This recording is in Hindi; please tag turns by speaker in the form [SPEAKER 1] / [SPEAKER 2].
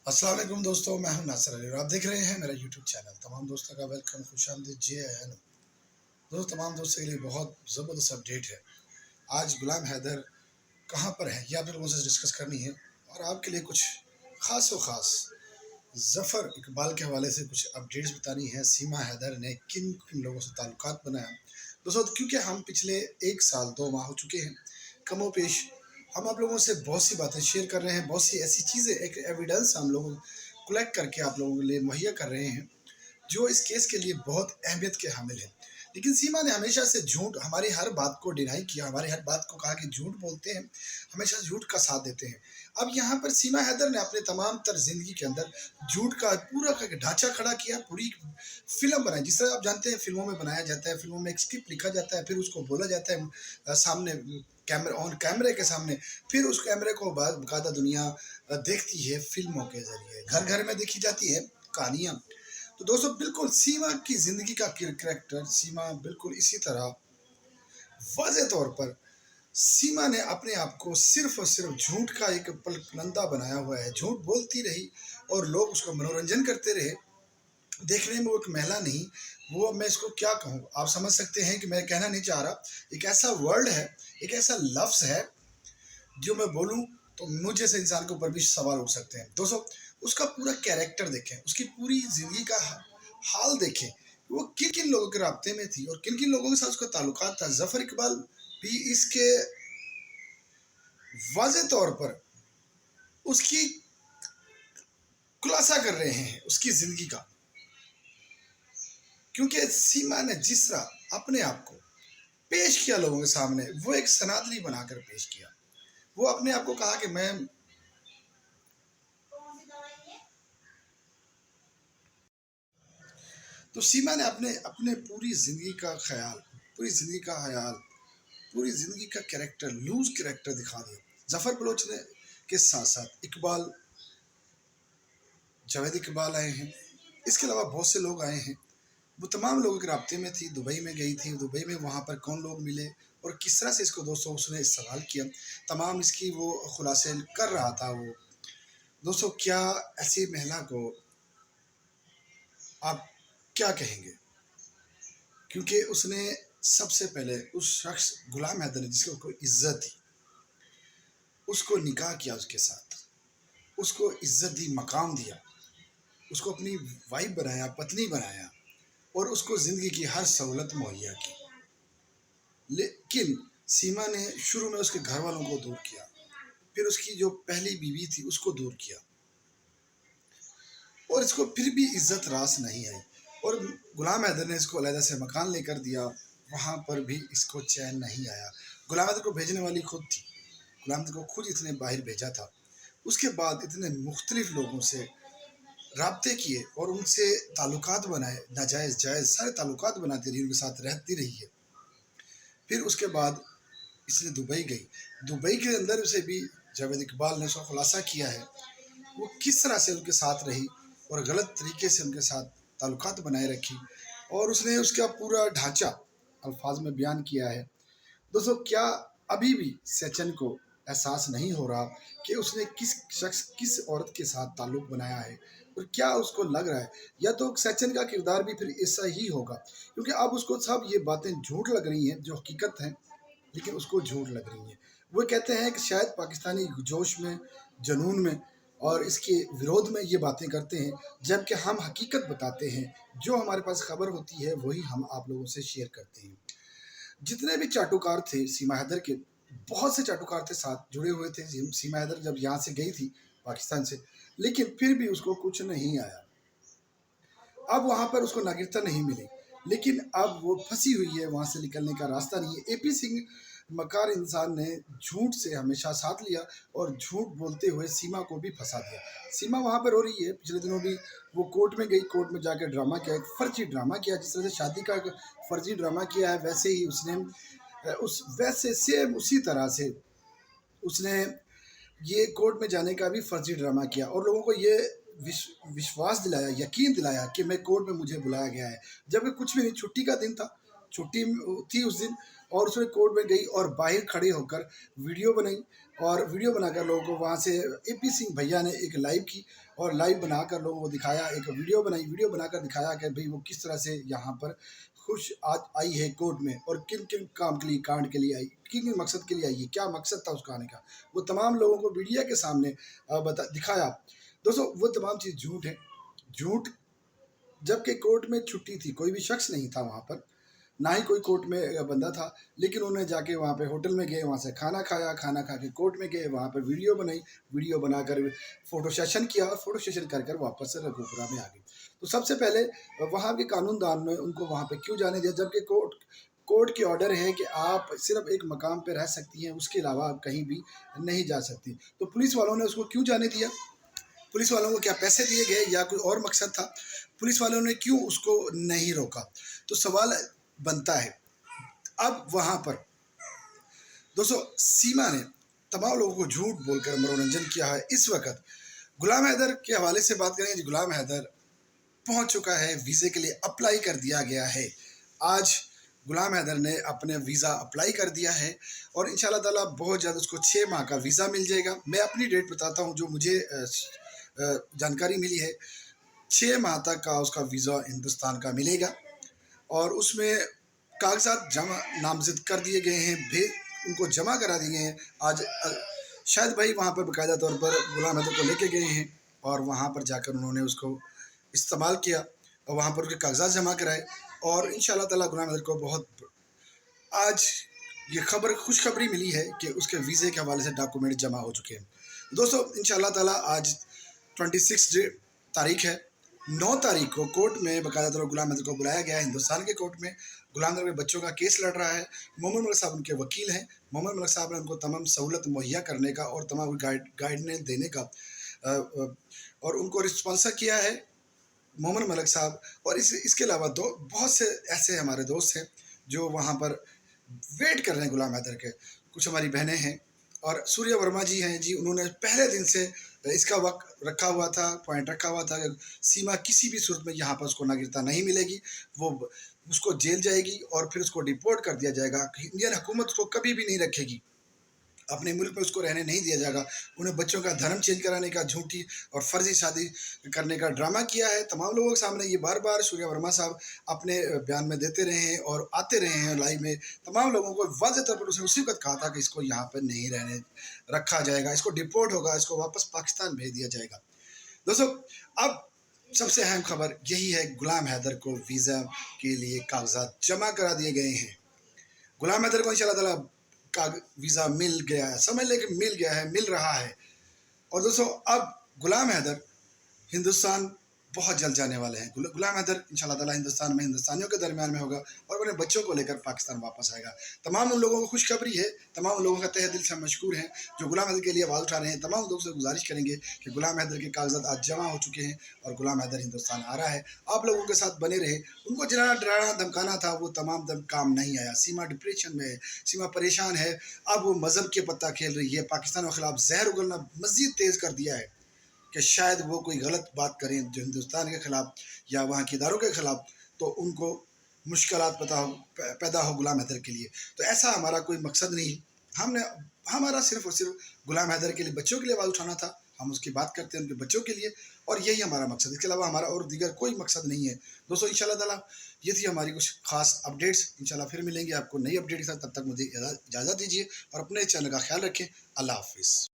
[SPEAKER 1] अस्सलाम वालेकुम दोस्तों, मैं हूं नासिर अली और आप देख रहे हैं मेरा यूट्यूब चैनल। तमाम दोस्तों का वेलकम, खुशामदीद, जी आया। दोस्तों, तमाम दोस्तों के लिए बहुत ज़बरदस्त अपडेट है। आज गुलाम हैदर कहां पर है, ये आप लोगों से डिस्कस करनी है और आपके लिए कुछ ख़ास व ख़ास ज़फ़र इकबाल के हवाले से कुछ अपडेट्स बतानी है। सीमा हैदर ने किन किन लोगों से ताल्लुकात बनाया दोस्तों, क्योंकि हम पिछले 1 साल 2 माह हो चुके हैं, कमो पेश हम आप लोगों से बहुत सी बातें शेयर कर रहे हैं, बहुत सी ऐसी चीज़ें, एक एविडेंस हम लोग कलेक्ट करके आप लोगों के लिए मुहैया कर रहे हैं जो इस केस के लिए बहुत अहमियत के हामिल है। लेकिन सीमा ने हमेशा से झूठ, हमारी हर बात को डिनाई किया, हमारी हर बात को कहा कि झूठ बोलते हैं, हमेशा झूठ का साथ देते हैं। अब यहाँ पर सीमा हैदर ने अपने तमाम तर जिंदगी के अंदर झूठ का पूरा का ढांचा खड़ा किया, पूरी फिल्म बनाई। जिस तरह आप जानते हैं फिल्मों में बनाया जाता है, फिल्मों में एक स्क्रिप्ट लिखा जाता है, फिर उसको बोला जाता है सामने कैमरे, ऑन कैमरे के सामने, फिर उस कैमरे को बाकायदा दुनिया देखती है फिल्मों के जरिए, घर घर में देखी जाती है कहानियाँ। तो दोस्तों, बिल्कुल सीमा की जिंदगी का कैरेक्टर, सीमा बिल्कुल इसी तरह वाज़े तौर पर सीमा ने अपने आप को सिर्फ और सिर्फ झूठ का एक पलंदा बनाया हुआ है। झूठ बोलती रही और लोग उसको मनोरंजन करते रहे। देखने में वो एक महिला नहीं, वो मैं इसको क्या कहूँ, आप समझ सकते हैं कि मैं कहना नहीं चाह रहा। एक ऐसा वर्ड है, एक ऐसा लफ्ज़ है जो मैं बोलूँ तो मुझ जैसे इंसान के ऊपर भी सवाल उठ सकते हैं। दोस्तों, उसका पूरा कैरेक्टर देखें, उसकी पूरी ज़िंदगी का हाल देखें, वो किन किन लोगों के राब्ते में थी और किन किन लोगों के साथ उसका ताल्लुकात था। ज़फ़र इकबाल भी इसके वाज़े तौर पर उसकी खुलासा कर रहे हैं उसकी ज़िंदगी का, क्योंकि सीमा ने जिस तरह अपने आप को पेश किया लोगों के सामने, वो एक सनातनी बनाकर पेश किया। वो अपने आप को कहा कि मैं तो सीमा ने अपने अपने पूरी ज़िंदगी का ख्याल, पूरी ज़िंदगी का ख्याल, पूरी ज़िंदगी का कैरेक्टर, लूज कैरेक्टर दिखा दिया। ज़फ़र बलोच ने के साथ साथ इकबाल, जावेद इकबाल आए हैं, इसके अलावा बहुत से लोग आए हैं। वो तमाम लोगों के राब्ते में थी, दुबई में गई थी, दुबई में वहाँ पर कौन लोग मिले और किस तरह से इसको दोस्तों उसने इस्तेमाल किया, तमाम इसकी वो खुलासे कर रहा था वो। दोस्तों, क्या ऐसी महिला को आप क्या कहेंगे, क्योंकि उसने सबसे पहले उस शख्स गुलाम हैदर ने जिसको कोई इज्जत थी, उसको निकाह किया उसके साथ, उसको इज्जत दी, मकाम दिया, उसको अपनी वाइफ बनाया, पत्नी बनाया और उसको ज़िंदगी की हर सहूलत मुहैया की। लेकिन सीमा ने शुरू में उसके घर वालों को दूर किया, फिर उसकी जो पहली बीवी थी उसको दूर किया और इसको फिर भी इज्जत रास नहीं आई और गुलाम हैदर ने इसको अलहदा से मकान लेकर दिया, वहाँ पर भी इसको चैन नहीं आया। गुलाम हैदर को भेजने वाली खुद थी, गुलाम हैदर को खुद इसने बाहर भेजा था। उसके बाद इतने मुख्तलिफ लोगों से राब्ते किए और उनसे ताल्लुकात बनाए, नाजायज़ जायज़ सारे ताल्लुकात बनाती रही, उनके साथ रहती रही है। फिर उसके बाद इसने दुबई गई, दुबई के अंदर उसे भी जावेद इकबाल ने उसका खुलासा किया है वो किस तरह से उनके साथ रही और गलत तरीके से उनके साथ ताल्लुकात बनाए रखी और उसने उसका पूरा ढांचा अल्फाज में बयान किया है। दोस्तों, क्या अभी भी सचिन को एहसास नहीं हो रहा कि उसने किस शख्स, किस औरत के साथ ताल्लुक बनाया है और क्या उसको लग रहा है, या तो सचिन का किरदार भी फिर ऐसा ही होगा, क्योंकि अब उसको सब ये बातें झूठ लग रही हैं जो हकीकत हैं, लेकिन उसको झूठ लग रही हैं। वो कहते हैं कि शायद पाकिस्तानी जोश में, जुनून में और इसके विरोध में ये बातें करते हैं, जबकि हम हकीकत बताते हैं। जो हमारे पास खबर होती है वही हम आप लोगों से शेयर करते हैं। जितने भी चाटुकार थे सीमा हैदर के, बहुत से चाटुकार थे साथ जुड़े हुए थे। सीमा हैदर जब यहाँ से गई थी पाकिस्तान से, लेकिन फिर भी उसको कुछ नहीं आया। अब वहाँ पर उसको नागरिकता नहीं मिली, लेकिन अब वो फंसी हुई है, वहाँ से निकलने का रास्ता नहीं है। एपी सिंह मकार इंसान ने झूठ से हमेशा साथ लिया और झूठ बोलते हुए सीमा को भी फंसा दिया। सीमा वहाँ पर रो रही है, पिछले दिनों भी वो कोर्ट में गई, कोर्ट में जाकर ड्रामा किया, एक फर्जी ड्रामा किया। जिस तरह से शादी का एक फर्जी ड्रामा किया है, वैसे ही उसने वैसे सेम उसी तरह से उसने ये कोर्ट में जाने का भी फर्जी ड्रामा किया और लोगों को ये विश्वास दिलाया, यकीन दिलाया कि मैं कोर्ट में मुझे बुलाया गया है, जबकि कुछ भी नहीं, छुट्टी का दिन था, छुट्टी थी उस दिन और उसने कोर्ट में गई और बाहर खड़े होकर वीडियो बनाई और वीडियो बनाकर लोगों को वहाँ से एपी सिंह भैया ने एक लाइव की और लाइव बनाकर लोगों को दिखाया, एक वीडियो बनाई, वीडियो बनाकर दिखाया कि भाई वो किस तरह से यहाँ पर खुश आज आई है कोर्ट में और किन किन काम के लिए, कांड के लिए आई, किन किन मकसद के लिए आई है, क्या मकसद था उसका आने का, वो तमाम लोगों को मीडिया के सामने दिखाया। दोस्तों वो तमाम चीज़ झूठ है, झूठ। जबकि कोर्ट में छुट्टी थी, कोई भी शख्स नहीं था वहाँ पर, ना ही कोई कोर्ट में बंदा था, लेकिन उन्हें जाके वहाँ पे होटल में गए, वहाँ से खाना खाया, खाना खा के कोर्ट में गए, वहाँ पर वीडियो बनाई, वीडियो बनाकर फ़ोटो सेशन किया और फ़ोटो सेशन कर कर वापस से रघुपुरा में आ गए। तो सबसे पहले वहाँ के कानूनदान ने उनको वहाँ पे क्यों जाने दिया, जबकि कोर्ट कोर्ट के ऑर्डर है कि आप सिर्फ एक मकाम पे रह सकती हैं, उसके अलावा आप कहीं भी नहीं जा सकती। तो पुलिस वालों ने उसको क्यों जाने दिया? पुलिस वालों को क्या पैसे दिए गए या कोई और मकसद था? पुलिस वालों ने क्यों उसको नहीं रोका? तो सवाल बनता है। अब वहाँ पर दोस्तों सीमा ने तमाम लोगों को झूठ बोलकर मनोरंजन किया है। इस वक्त गुलाम हैदर के हवाले से बात करेंगे। गुलाम हैदर पहुंच चुका है, वीज़े के लिए अप्लाई कर दिया गया है। आज गुलाम हैदर ने अपने वीज़ा अप्लाई कर दिया है और इंशाल्लाह ताला बहुत जल्द उसको 6 माह का वीज़ा मिल जाएगा। मैं अपनी डेट बताता हूँ जो मुझे जानकारी मिली है। 6 माह तक का उसका वीज़ा हिंदुस्तान का मिलेगा और उसमें कागजात जमा नामजद कर दिए गए हैं, उनको जमा करा दिए हैं। आज शायद भाई वहाँ पर बाकायदा तौर पर गुलाम हैदर को लेके गए हैं और वहाँ पर जाकर उन्होंने उसको इस्तेमाल किया और वहाँ पर उसके कागजात जमा कराए और इंशाल्लाह ताला गुलाम हैदर को बहुत आज ये खबर खुशखबरी मिली है कि उसके वीज़े के हवाले से डॉक्यूमेंट जमा हो चुके हैं। दोस्तों इंशाल्लाह ताला आज 26 तारीख है। 9 तारीख को कोर्ट में बाकायदा तौर पर गुलाम हैदर को बुलाया गया है हिंदुस्तान के कोर्ट में। गुलाम हैदर के बच्चों का केस लड़ रहा है। मोहम्मद मलिक साहब उनके वकील हैं। मोहम्मद मलिक साहब ने उनको तमाम सहूलत मुहैया करने का और तमाम गाइडलाइन देने का और उनको रिस्पॉन्सर किया है मोहम्मद मलिक साहब। और इसके अलावा बहुत से ऐसे हमारे दोस्त हैं जो वहाँ पर वेट कर रहे हैं गुलाम हैदर के। कुछ हमारी बहनें हैं और सूर्य वर्मा जी हैं जी, उन्होंने पहले दिन से इसका वक्त रखा हुआ था, पॉइंट रखा हुआ था कि सीमा किसी भी सूरत में यहाँ पर उसको नागरिकता नहीं मिलेगी, वो उसको जेल जाएगी और फिर उसको डिपोर्ट कर दिया जाएगा। इंडियन हुकूमत उसको कभी भी नहीं रखेगी, अपने मुल्क में उसको रहने नहीं दिया जाएगा। उन्हें बच्चों का धर्म चेंज कराने का झूठी और फर्जी शादी करने का ड्रामा किया है तमाम लोगों के सामने। ये बार बार सूर्य वर्मा साहब अपने बयान में देते रहे हैं और आते रहे हैं लाइव में। तमाम लोगों को वाज़ेह तौर पर उसने उसी वक्त कहा था कि इसको यहाँ पर नहीं रहने रखा जाएगा, इसको डिपोर्ट होगा, इसको वापस पाकिस्तान भेज दिया जाएगा। दोस्तों अब सबसे अहम खबर यही है, गुलाम हैदर को वीज़ा के लिए कागजात जमा करा दिए गए हैं। गुलाम हैदर को इंशाल्लाह ताला का वीज़ा मिल गया है, समझ लें कि मिल गया है, मिल रहा है। और दोस्तों अब गुलाम हैदर हिंदुस्तान बहुत जल्द जाने वाले हैं। गुलाम हैदर इंशाल्लाह ताला हिंदुस्तान में हिंदुस्तानियों के दरमियान में होगा और अपने बच्चों को लेकर पाकिस्तान वापस आएगा। तमाम उन लोगों को खुशखबरी है, तमाम लोगों का तहे दिल से मशकूर हैं जो गुलाम हैदर के लिए आवाज़ उठा रहे हैं। तमाम लोगों से गुजारिश करेंगे कि गुलाम हैदर के कागजात आज जमा हो चुके हैं और गुलाम हैदर हिंदुस्तान आ रहा है। आप लोगों के साथ बने रहे। उनको जितना डराना धमकाना था वो तमाम काम नहीं आया। सीमा डिप्रेशन में है, सीमा परेशान है। अब वो मज़हब के पत्ता खेल रही है, पाकिस्तान के खिलाफ जहर उगलना मज़ीद तेज़ कर दिया है कि शायद वो कोई गलत बात करें जो हिंदुस्तान के ख़िलाफ़ या वहाँ के इदारों के ख़िलाफ़, तो उनको मुश्किलात पैदा हो गुलाम हैदर के लिए। तो ऐसा हमारा कोई मकसद नहीं। हमने हमारा सिर्फ़ और सिर्फ गुलाम हैदर के लिए, बच्चों के लिए आवाज़ उठाना था। हम उसकी बात करते हैं उनके बच्चों के लिए और यही हमारा मकसद। इसके अलावा हमारा और दीगर कोई मकसद नहीं है। दोस्तों इंशाल्लाह ताला ये थी हमारी कुछ ख़ास अपडेट्स। इंशाल्लाह फिर मिलेंगे आपको नई अपडेट के साथ। तब तक मुझे इजाज़त दीजिए और अपने चैनल का ख्याल रखें। अल्लाह हाफ़िज़।